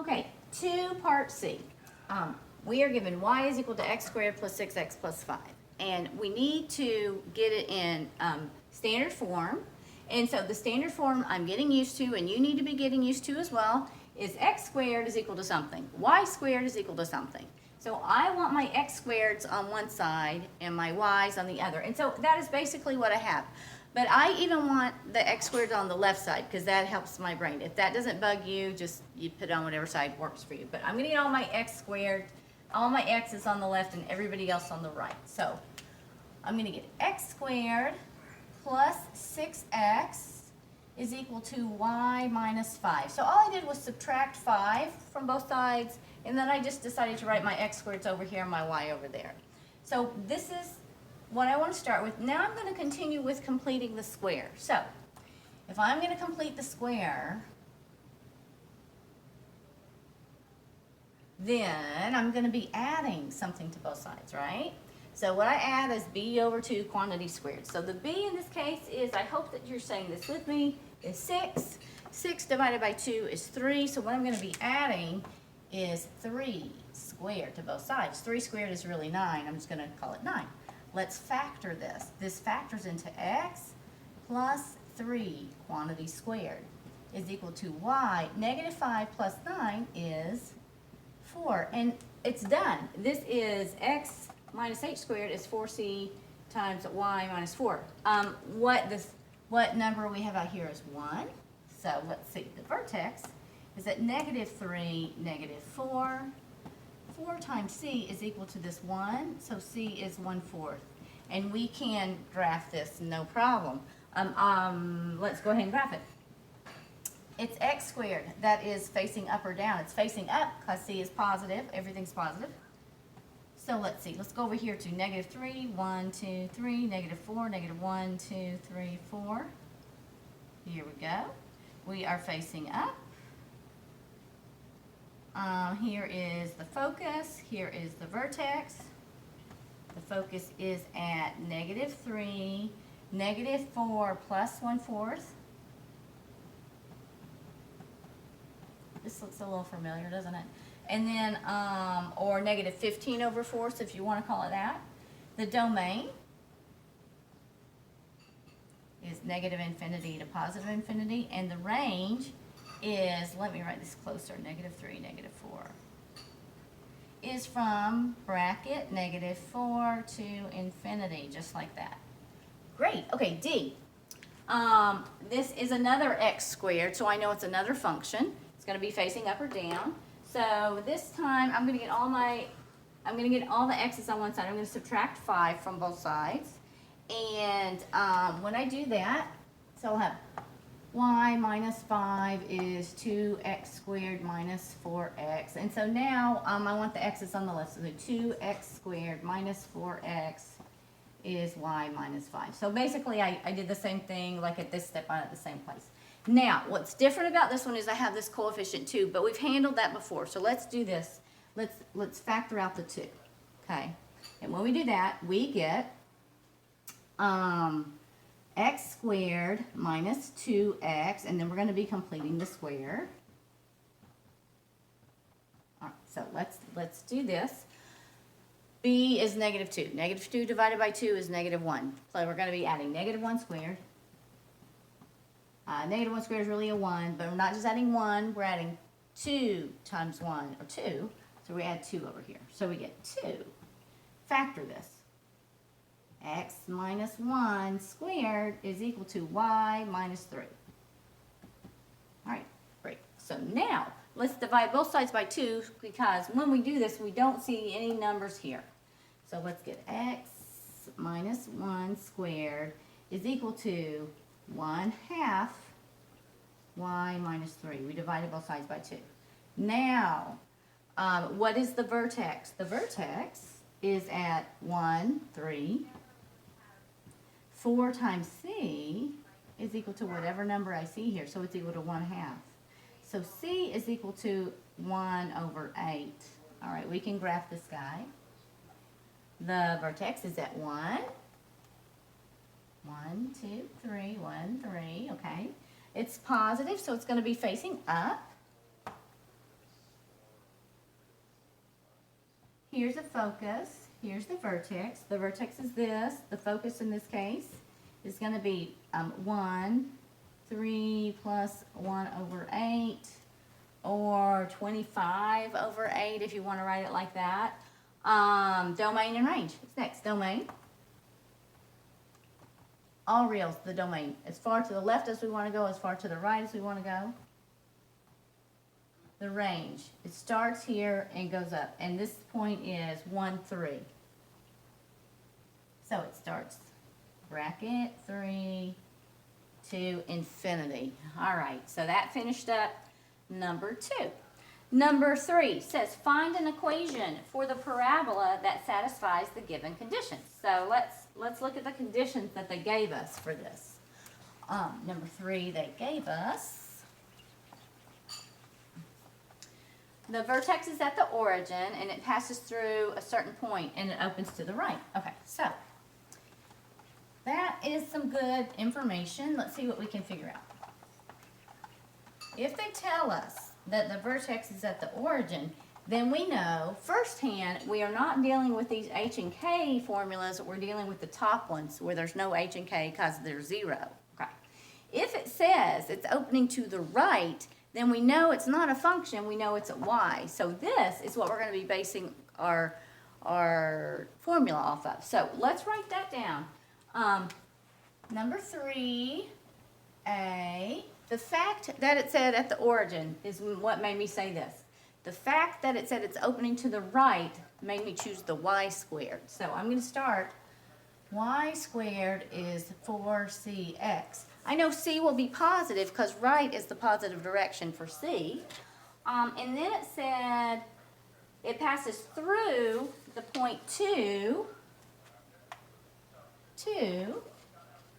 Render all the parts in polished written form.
Okay, 2 part C. We are given y is equal to x squared plus 6x plus 5. And we need to get it in standard form. And so the standard form I'm getting used to, and you need to be getting used to as well, is x squared is equal to something. Y squared is equal to something. So I want my x squareds on one side and my y's on the other. And so that is basically what I have. But I even want the x squared on the left side because that helps my brain. If that doesn't bug you, just you put it on whatever side works for you. But I'm going to get all my x squared, all my x's on the left and everybody else on the right. So I'm going to get x squared plus 6x is equal to y minus 5. So all I did was subtract 5 from both sides, and then I just decided to write my x squareds over here and my y over there. So this is what I want to start with. Now I'm going to continue with completing the square. So if I'm going to complete the square, then I'm going to be adding something to both sides, right? So what I add is b over 2 quantity squared. So the b in this case is, I hope that you're saying this with me, is 6. 6 divided by 2 is 3. So what I'm going to be adding is 3 squared to both sides. 3 squared is really 9. I'm just going to call it 9. Let's factor this. This factors into x plus 3 quantity squared is equal to y. Negative 5 plus 9 is 4. And it's done. This is x minus h squared is 4c times y minus 4. What number we have out here is 1. So let's see. The vertex is at negative 3, negative 4. 4 times c is equal to this 1, so c is 1/4. And we can graph this, no problem. Let's go ahead and graph it. It's x squared. That is facing up or down. It's facing up because c is positive. Everything's positive. So let's see. Let's go over here to negative 3, 1, 2, 3, negative 4, negative 1, 2, 3, 4. Here we go. We are facing up. Here is the focus. Here is the vertex. The focus is at negative 3, negative 4 plus 1/4. This looks a little familiar, doesn't it? And then, or negative 15 over 4, so if you want to call it that. The domain is negative infinity to positive infinity, and the range is, let me write this closer, negative 3, negative 4, is from bracket negative 4 to infinity, just like that. Great. Okay, D. This is another x squared, so I know it's another function. It's going to be facing up or down. So this time I'm going to get all the x's on one side. I'm going to subtract 5 from both sides. And when I do that, so I'll have y minus 5 is 2x squared minus 4x. And so now I want the x's on the left. So the 2x squared minus 4x is y minus 5. So basically I did the same thing like at this step, I'm at the same place. Now, what's different about this one is I have this coefficient 2, but we've handled that before. So let's do this. Let's factor out the 2. Okay? And when we do that, we get x squared minus 2x, and then we're going to be completing the square. All right, so let's do this. B is negative 2. Negative 2 divided by 2 is negative 1. So we're going to be adding negative 1 squared. Negative 1 squared is really a 1, but we're not just adding 1, we're adding 2 times 1, or 2. So we add 2 over here. So we get 2. Factor this. X minus 1 squared is equal to y minus 3. All right, great. So now, let's divide both sides by 2, because when we do this, we don't see any numbers here. So let's get x minus 1 squared is equal to 1/2 y minus 3. We divided both sides by 2. Now, what is the vertex? The vertex is at 1, 3. 4 times c is equal to whatever number I see here. So it's equal to 1/2. So c is equal to 1 over 8. All right, we can graph this guy. The vertex is at 1. 1, 2, 3, 1, 3, okay. It's positive, so it's going to be facing up. here's a focus, here's the vertex. The vertex is this. The focus in this case is going to be 1, 3 plus 1 over 8, or 25 over 8 if you want to write it like that. Domain and range. What's next? Domain. All reals, the domain. As far to the left as we want to go, as far to the right as we want to go. The range. It starts here and goes up. And this point is 1, 3. So it starts bracket 3 to infinity. All right, so that finished up number 2. Number 3 says find an equation for the parabola that satisfies the given conditions. So let's look at the conditions that they gave us for this. Number 3, they gave us the vertex is at the origin and it passes through a certain point and it opens to the right. Okay, so that is some good information. Let's see what we can figure out. If they tell us that the vertex is at the origin, then we know firsthand we are not dealing with these H and K formulas, we're dealing with the top ones where there's no H and K because they're 0. Okay. If it says it's opening to the right, then we know it's not a function, we know it's a y. So this is what we're going to be basing our formula off of. So let's write that down. Number 3, A, the fact that it said at the origin is what made me say this. The fact that it said it's opening to the right made me choose the y squared. So I'm going to start, y squared is 4cx. I know c will be positive because right is the positive direction for c. And then it said it passes through the point 2,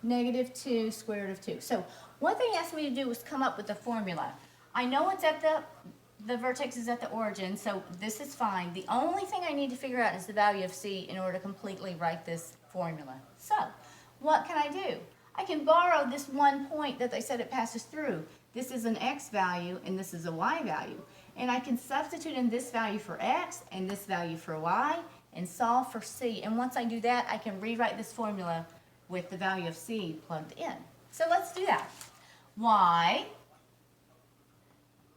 negative 2 square root of 2. So what they asked me to do was come up with the formula. I know it's at the vertex is at the origin, so this is fine. The only thing I need to figure out is the value of c in order to completely write this formula. So what can I do? I can borrow this one point that they said it passes through. This is an x value and this is a y value. And I can substitute in this value for x and this value for y and solve for c. And once I do that, I can rewrite this formula with the value of c plugged in. So let's do that. Y,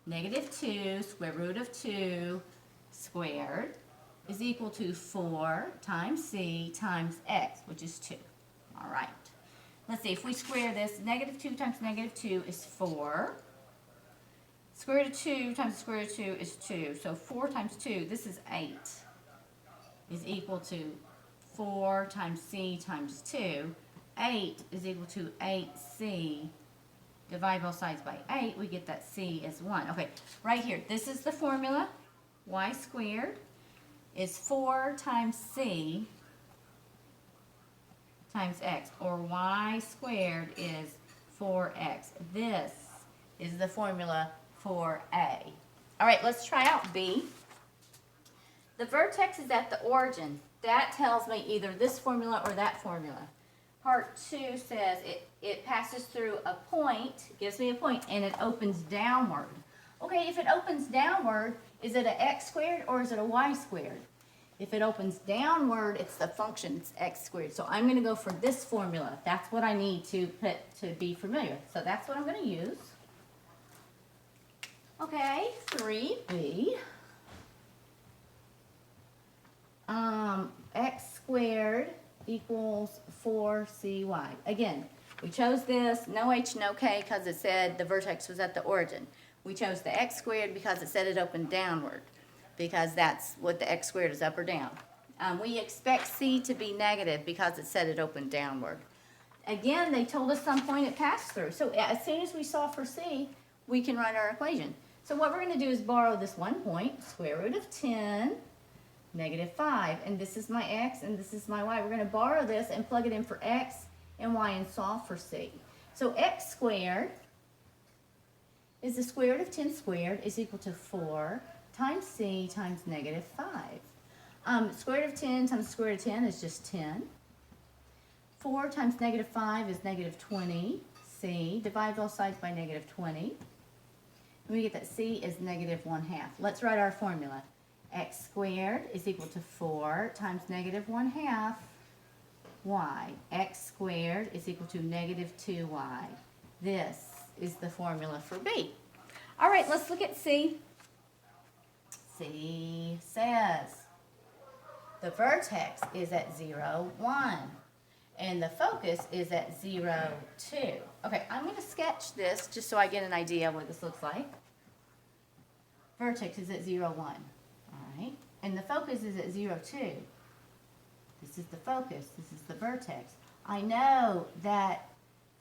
negative 2 square root of 2 squared is equal to 4 times c times x, which is 2. All right. Let's see, if we square this, negative 2 times negative 2 is 4. Square root of 2 times the square root of 2 is 2. So 4 times 2, this is 8, is equal to 4 times c times 2. 8 is equal to 8c. Divide both sides by 8, we get that c is 1. Okay, right here, this is the formula. Y squared is 4 times c times x, or y squared is 4x. This is the formula for A. All right, let's try out B. The vertex is at the origin. That tells me either this formula or that formula. Part 2 says it passes through a point, gives me a point, and it opens downward. Okay, if it opens downward, is it an x squared or is it a y squared? If it opens downward, it's the function, it's x squared. So I'm going to go for this formula. That's what I need to put to be familiar. So that's what I'm going to use. Okay, 3b. X squared equals 4cy. Again, we chose this, no h, no k, because it said the vertex was at the origin. We chose the x squared because it said it opened downward, because that's what the x squared is, up or down. We expect c to be negative because it said it opened downward. Again, they told us some point it passed through. So as soon as we solve for c, we can write our equation. So what we're going to do is borrow this one point, square root of 10, negative 5. And this is my x and this is my y. We're going to borrow this and plug it in for x and y and solve for c. So x squared is the square root of 10 squared is equal to 4 times c times negative 5. Square root of 10 times square root of 10 is just 10. 4 times negative 5 is negative 20c. Divide both sides by negative 20. And we get that c is negative 1/2. Let's write our formula. X squared is equal to 4 times negative 1/2 y. X squared is equal to negative 2y. This is the formula for B. All right, let's look at C. C says the vertex is at 0, 1, and the focus is at 0, 2. Okay, I'm going to sketch this just so I get an idea of what this looks like. Vertex is at 0, 1. All right, and the focus is at 0, 2. This is the focus. This is the vertex. I know that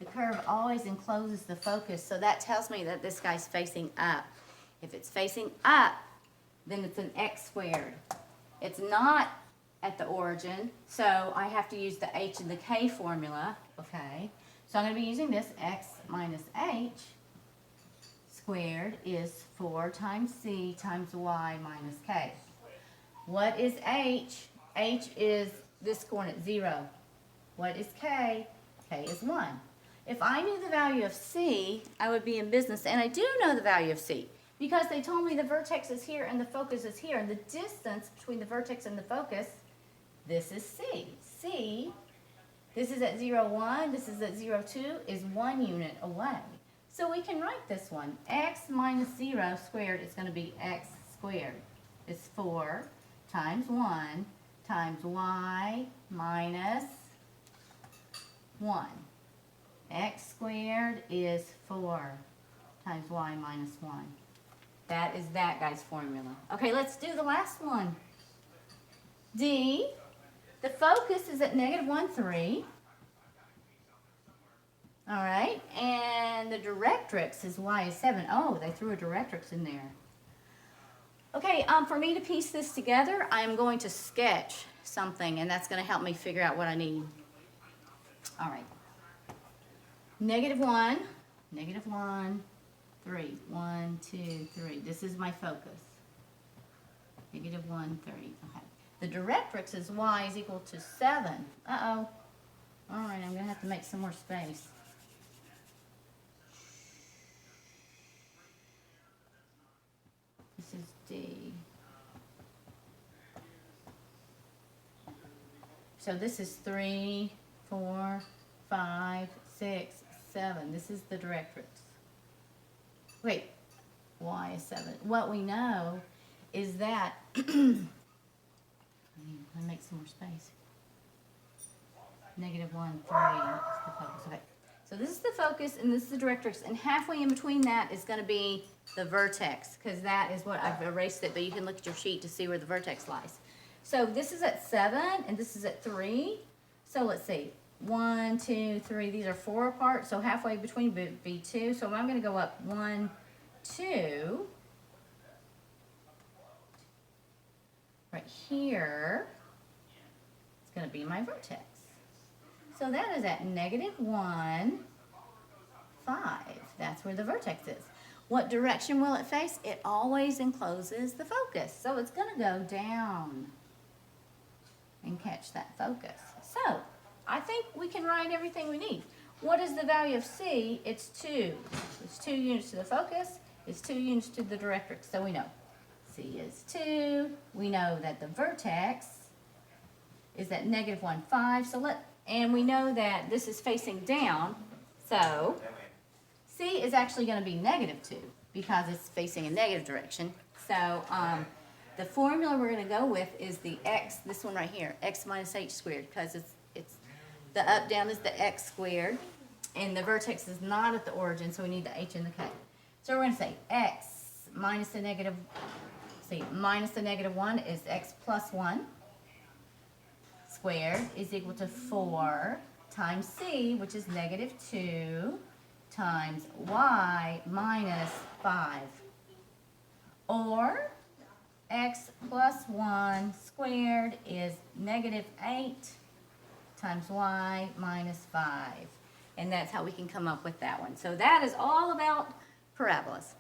the curve always encloses the focus, so that tells me that this guy's facing up. If it's facing up, then it's an x squared. It's not at the origin, so I have to use the h and the k formula, okay? So I'm going to be using this x minus h squared is 4 times c times y minus k. What is h? H is this coordinate, 0. What is k? K is 1. If I knew the value of c, I would be in business, and I do know the value of c because they told me the vertex is here and the focus is here, and the distance between the vertex and the focus, this is c. C, this is at 0, 1, this is at 0, 2, is 1 unit away. So we can write this one. X minus 0 squared is going to be x squared. It's 4 times 1 times y minus 1. X squared is 4 times y minus 1. That is that guy's formula. Okay, let's do the last one. D, the focus is at negative 1, 3. All right, and the directrix is y is 7. Oh, they threw a directrix in there. Okay, for me to piece this together, I'm going to sketch something, and that's going to help me figure out what I need. All right. Negative 1, 3. 1, 2, 3. This is my focus. Negative 1, 3. Okay. The directrix is y is equal to 7. Uh-oh. All right, I'm going to have to make some more space. This is D. So this is 3, 4, 5, 6, 7. This is the directrix. Wait, y is 7. What we know is that, let me make some more space. Negative 1, 3 is the focus. Okay. So this is the focus and this is the directrix, and halfway in between that is going to be the vertex, because that is what I've erased it, but you can look at your sheet to see where the vertex lies. So this is at 7 and this is at 3. So let's see. 1, 2, 3. These are 4 apart, so halfway between would be 2. So I'm going to go up 1, 2. Right here is going to be my vertex. So that is at negative 1, 5. That's where the vertex is. What direction will it face? It always encloses the focus. So it's going to go down and catch that focus. So I think we can write everything we need. What is the value of C? It's 2. It's 2 units to the focus. It's 2 units to the directrix. So we know C is 2. We know that the vertex is at negative 1, 5. And we know that this is facing down. So C is actually going to be negative 2 because it's facing a negative direction. So the formula we're going to go with is the x, this one right here, x minus h squared, because it's the up down is the x squared, and the vertex is not at the origin, so we need the h and the k. So we're going to say x minus the negative, minus the negative 1 is x plus 1 squared is equal to 4 times c, which is negative 2, times y minus 5. Or x plus 1 squared is negative 8 times y minus 5. And that's how we can come up with that one. So that is all about parabolas.